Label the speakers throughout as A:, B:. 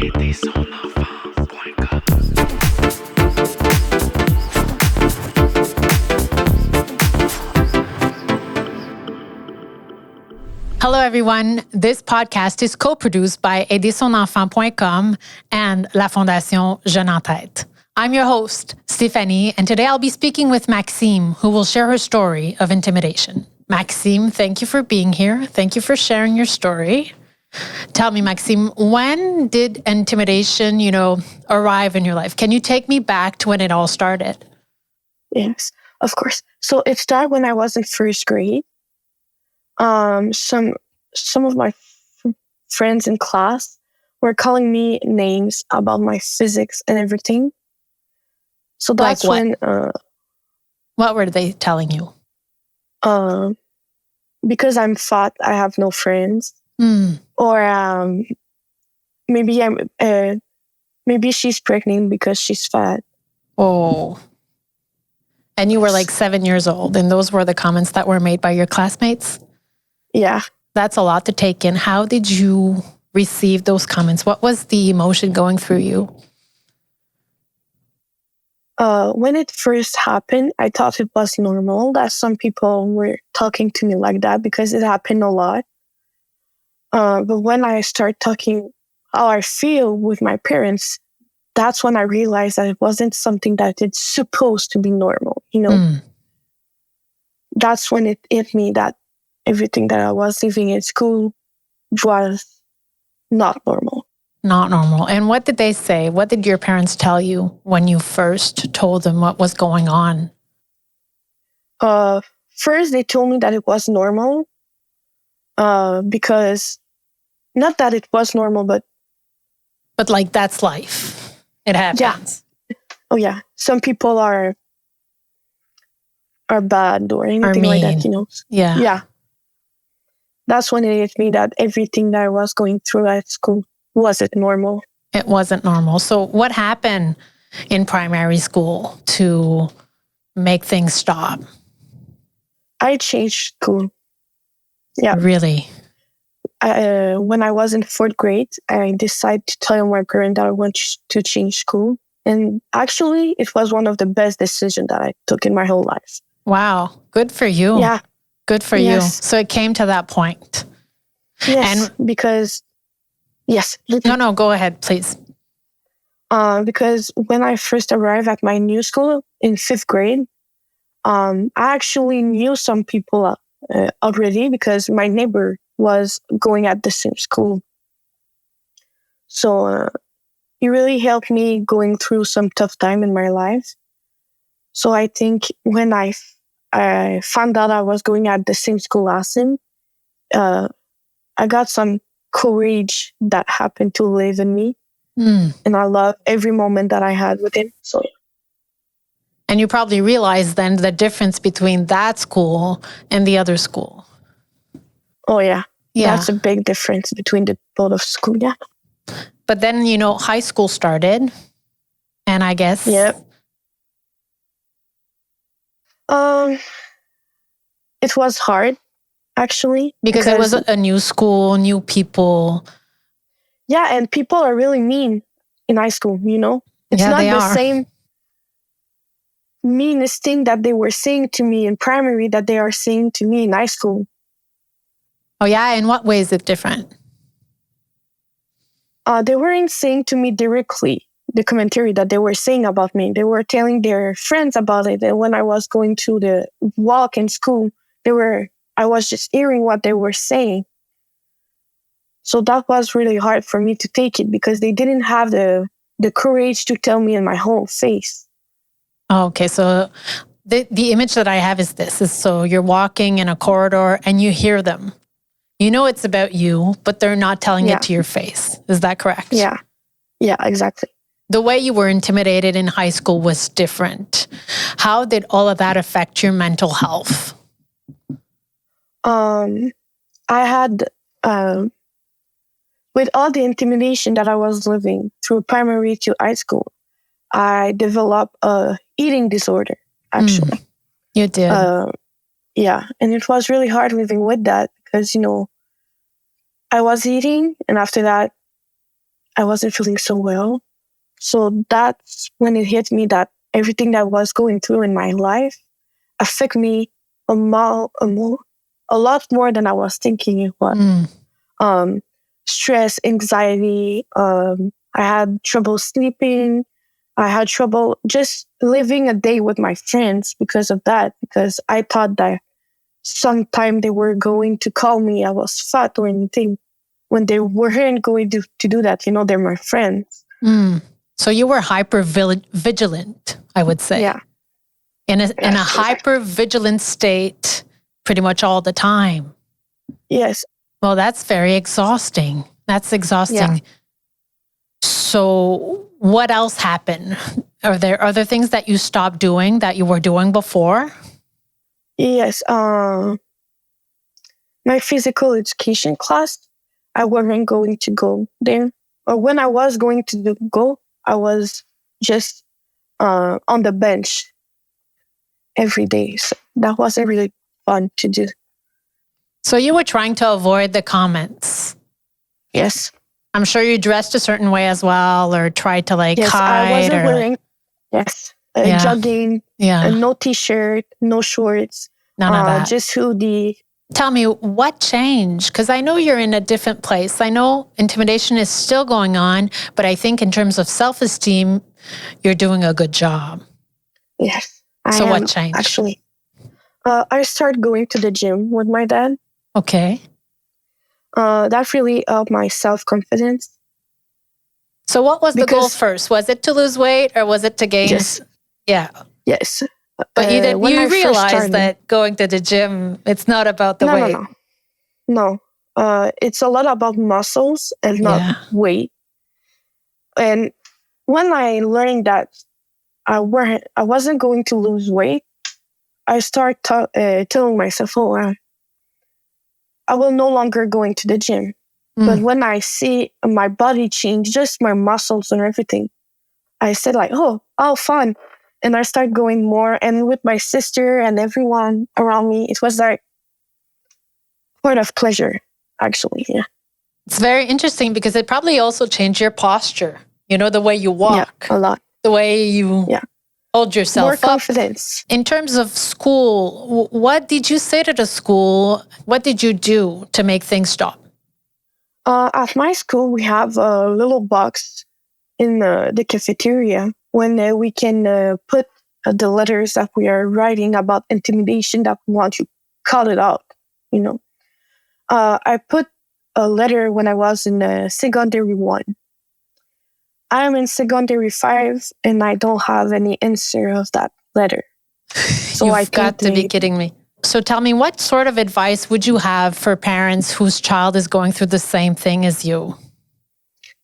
A: Hello, everyone. This podcast is co-produced by aidersonenfant.com and la Fondation Jeunes Tête. I'm your host, Stéphanie, and today I'll be speaking with Maxyme, who will share her story of intimidation. Maxyme, thank you for being here. Thank you for sharing your story. Tell me, Maxyme, when did intimidation, arrive in your life? Can you take me back to when it all started?
B: Yes, of course. So it started when I was in first grade. Some of my friends in class were calling me names about my physics and everything. So that's
A: like when. What were they telling you?
B: Because I'm fat, I have no friends. Or maybe she's pregnant because she's fat.
A: Oh. And you were like 7 years old, and those were the comments that were made by your classmates?
B: Yeah.
A: That's a lot to take in. How did you receive those comments? What was the emotion going through you?
B: When it first happened, I thought it was normal that some people were talking to me like that because it happened a lot. But when I started talking how I feel with my parents, that's when I realized that it wasn't something that it's supposed to be normal, That's when it hit me that everything that I was living in school was not normal.
A: Not normal. And what did they say? What did your parents tell you when you first told them what was going on?
B: First, they told me that it was normal because, not that it was normal, but
A: like that's life. It happens.
B: Yeah. Oh, yeah. Some people are bad or anything like that,
A: Yeah.
B: Yeah. That's when it hit me that everything that I was going through at school wasn't normal.
A: It wasn't normal. So what happened in primary school to make things stop?
B: I changed school. Yeah.
A: Really?
B: When I was in fourth grade, I decided to tell my parents that I want to change school. And actually, it was one of the best decisions that I took in my whole life.
A: Wow. Good for you.
B: Yeah.
A: Good for you. So it came to that point.
B: Yes, because... Yes.
A: No, go ahead, please.
B: Because when I first arrived at my new school in fifth grade, I actually knew some people already because my neighbor was going at the same school. So he really helped me going through some tough time in my life. So I think when I found out I was going at the same school as him, I got some courage that happened to live in me. And I love every moment that I had with him. So yeah.
A: And you probably realized then the difference between that school and the other school.
B: Oh yeah. That's a big difference between the both of school, yeah.
A: But then, high school started, and I guess...
B: Yep. It was hard, actually.
A: Because it was a new school, new people.
B: Yeah, and people are really mean in high school, It's not the same meanest thing that they were saying to me in primary that they are saying to me in high school.
A: Oh yeah? In what way is it different?
B: They weren't saying to me directly the commentary that they were saying about me. They were telling their friends about it. And when I was going to the walk in school, I was just hearing what they were saying. So that was really hard for me to take it because they didn't have the courage to tell me in my whole face.
A: Okay, so the image that I have is this. So you're walking in a corridor and you hear them. You know it's about you, but they're not telling it to your face. Is that correct?
B: Yeah. Yeah, exactly.
A: The way you were intimidated in high school was different. How did all of that affect your mental health?
B: I had... with all the intimidation that I was living through primary to high school, I developed a eating disorder, actually.
A: You did?
B: Yeah, and it was really hard living with that because, I was eating, and after that, I wasn't feeling so well. So that's when it hit me that everything that was going through in my life affect me a lot more than I was thinking it would. Stress, anxiety. I had trouble sleeping. I had trouble just living a day with my friends because of that, because I thought that sometime they were going to call me I was fat or anything when they weren't going to do that. They're my friends.
A: So you were hyper vigilant, I would say.
B: Yeah.
A: In a hyper vigilant state pretty much all the time.
B: Yes.
A: Well, that's very exhausting. That's exhausting. Yeah. So what else happened? Are there other things that you stopped doing that you were doing before?
B: Yes. My physical education class, I wasn't going to go there. Or when I was going to go, I was just on the bench every day. So that wasn't really fun to do.
A: So you were trying to avoid the comments?
B: Yes.
A: I'm sure you dressed a certain way as well, or tried to hide.
B: I wasn't wearing, jogging, no t-shirt, no shorts,
A: none of that.
B: Just hoodie.
A: Tell me, what changed? Because I know you're in a different place. I know intimidation is still going on, but I think in terms of self-esteem, you're doing a good job.
B: Yes.
A: So what changed?
B: Actually, I started going to the gym with my dad.
A: Okay.
B: That really helped my self-confidence.
A: So what was the goal first? Was it to lose weight or was it to gain?
B: Yes.
A: Yeah.
B: Yes.
A: But you realized that going to the gym, it's not about the weight.
B: No. It's a lot about muscles and not weight. And when I learned that I wasn't going to lose weight, I started telling myself, I will no longer going to the gym. But when I see my body change, just my muscles and everything, I said fun. And I started going more. And with my sister and everyone around me, it was like part of pleasure, actually. Yeah.
A: It's very interesting because it probably also changed your posture. The way you walk.
B: Yeah, a lot.
A: The way you hold yourself
B: more
A: up.
B: Confidence.
A: In terms of school, what did you say to the school? What did you do to make things stop?
B: At my school, we have a little box in the cafeteria when we can put the letters that we are writing about intimidation that we want to call it out. I put a letter when I was in secondary 1. I'm in secondary 5 and I don't have any answer of that letter.
A: So You've got to be kidding me. So tell me, what sort of advice would you have for parents whose child is going through the same thing as you?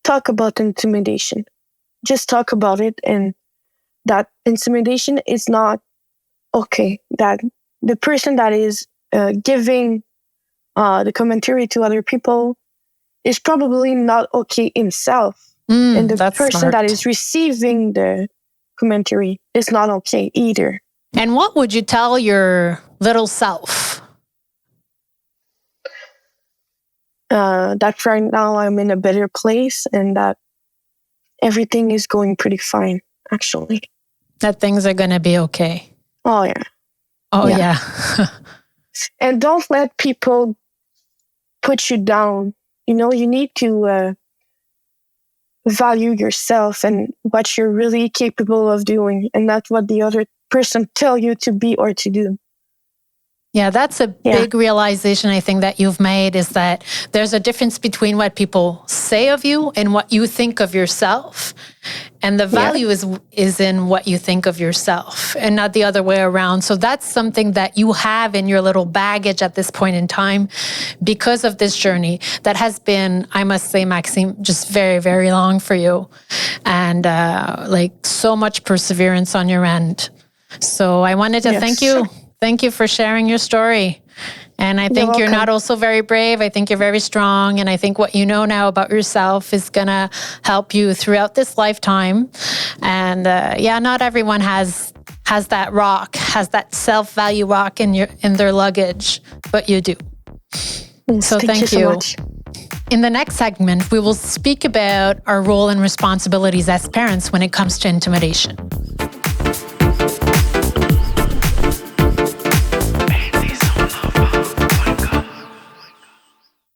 B: Talk about intimidation. Just talk about it, and that intimidation is not okay. That the person that is giving the commentary to other people is probably not okay himself. And the person that is receiving the commentary is not okay either.
A: And what would you tell your little self?
B: That right now I'm in a better place and that everything is going pretty fine, actually.
A: That things are going to be okay.
B: Oh, yeah.
A: Oh, yeah.
B: And don't let people put you down. You need to value yourself and what you're really capable of doing and not what the other person tell you to be or to do.
A: Yeah, that's a big realization I think that you've made, is that there's a difference between what people say of you and what you think of yourself. And the value is in what you think of yourself and not the other way around. So that's something that you have in your little baggage at this point in time because of this journey that has been, I must say, Maxyme, just very, very long for you. And so much perseverance on your end. So I wanted to thank you. Thank you for sharing your story. And I think you're not also very brave. I think you're very strong. And I think what you know now about yourself is going to help you throughout this lifetime. And not everyone has that rock, has that self-value rock in their luggage, but you do.
B: So thank you so much.
A: In the next segment, we will speak about our role and responsibilities as parents when it comes to intimidation.